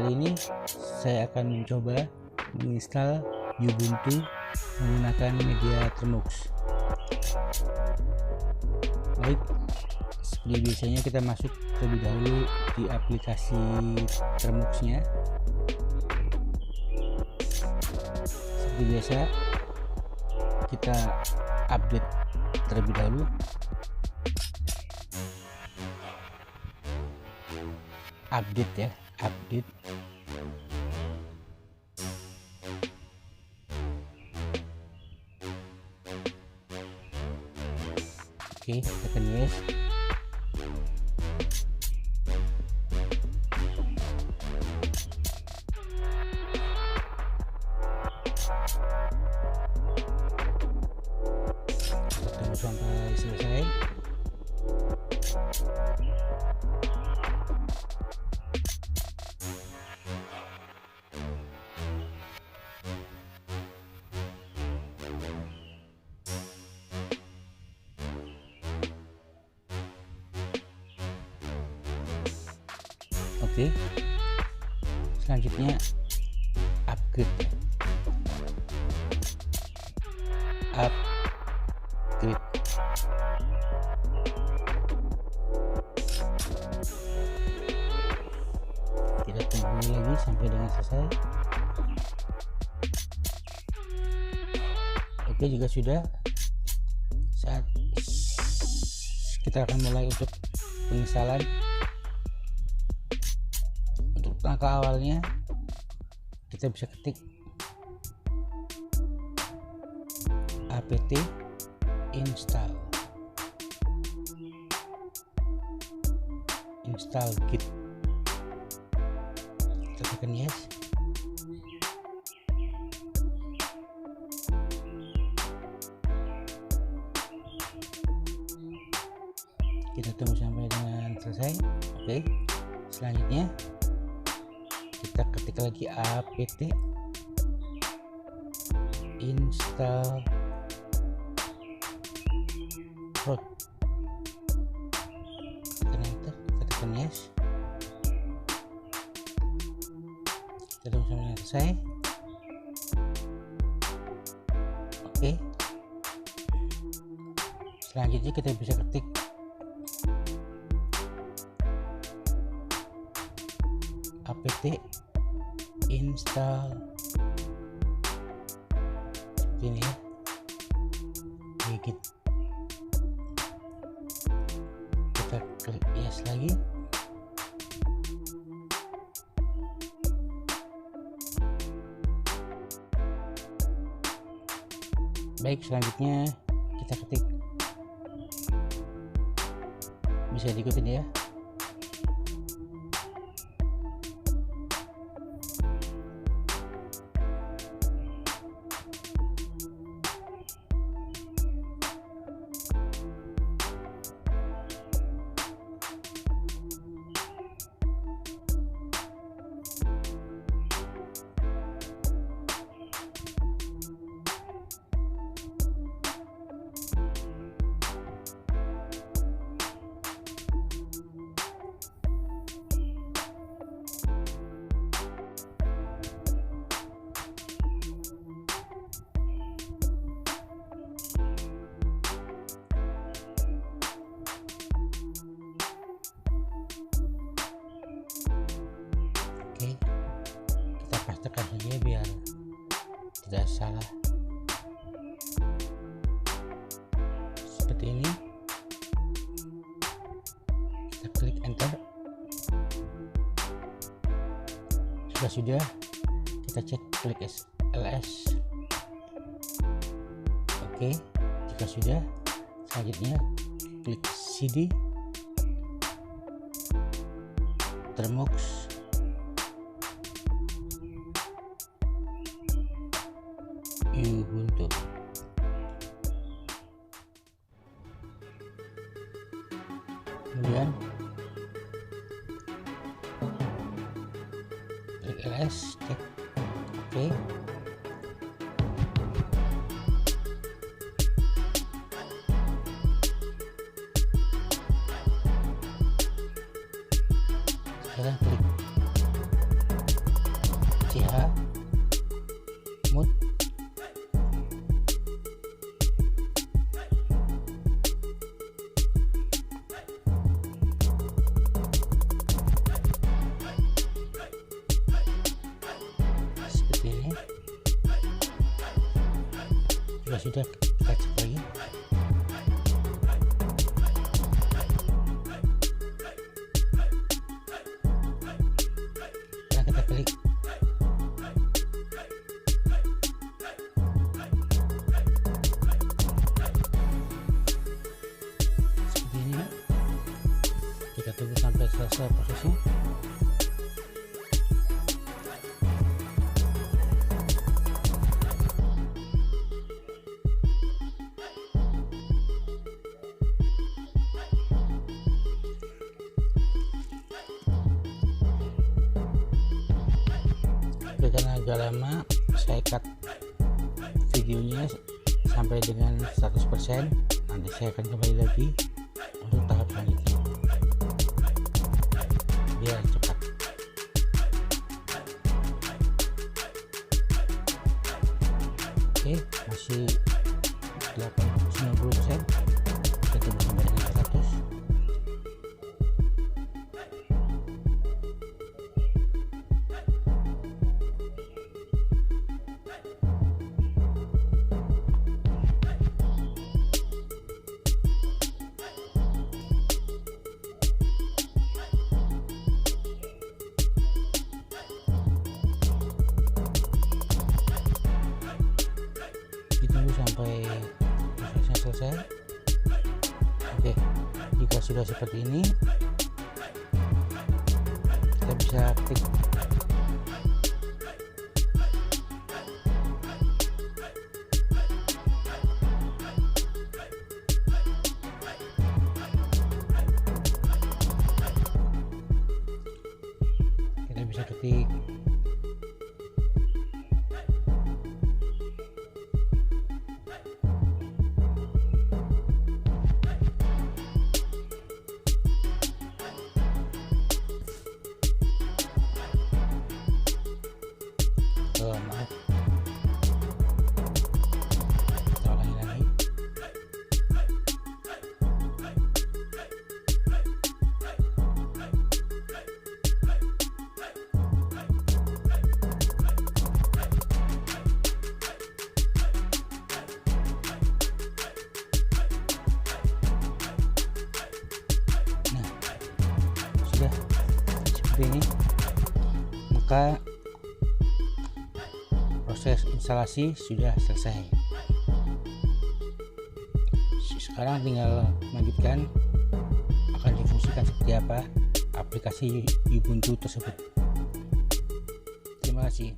kali ini saya akan mencoba menginstal Ubuntu menggunakan media termux. Baik, seperti biasanya kita masuk terlebih dahulu di aplikasi termuxnya. Seperti biasa kita update terlebih dahulu. Update ya, update. Oke, tekan yes. Tunggu sampai selesai. Oke, selanjutnya upgrade. Kita tunggu lagi sampai dengan selesai. Oke, juga sudah. Saat kita akan mulai untuk penginstalan. Langkah awalnya kita bisa ketik apt install git, kita tekan yes. Kita tunggu sampai dengan selesai. Oke, selanjutnya kita ketik lagi apt install proot, tekan enter, kita tekan yes. Kita tunggu sampai selesai. Oke, selanjutnya kita bisa ketik apt install seperti ini ya, wget. Kita klik yes lagi. Baik, selanjutnya kita ketik, bisa diikutin ya. Oke, kita pastikan saja biar tidak salah. Seperti ini. Kita klik enter. Sudah kita cek, klik ls. Oke, jika sudah, selanjutnya klik cd termux ubuntu. Kemudian klik ls, cek oke. Sekarang klik Jika sudah, kita cek lagi. Nah, kita klik. Seperti ini. Kita tunggu sampai selesai prosesnya. Karena agak lama, saya cut videonya sampai dengan 100%. Nanti saya akan kembali lagi untuk tahap selanjutnya biar cepat. Oke, masih 90%. Kita tunggu sampai dengan 100. Ditunggu sampai prosesnya selesai. Oke, jika sudah seperti ini, kita bisa klik ketik maaf, kita ulangi lagi. Nah, sudah seperti ini, maka proses instalasi sudah selesai. Sekarang tinggal melanjutkan akan difungsikan seperti apa aplikasi Ubuntu tersebut. Terima kasih.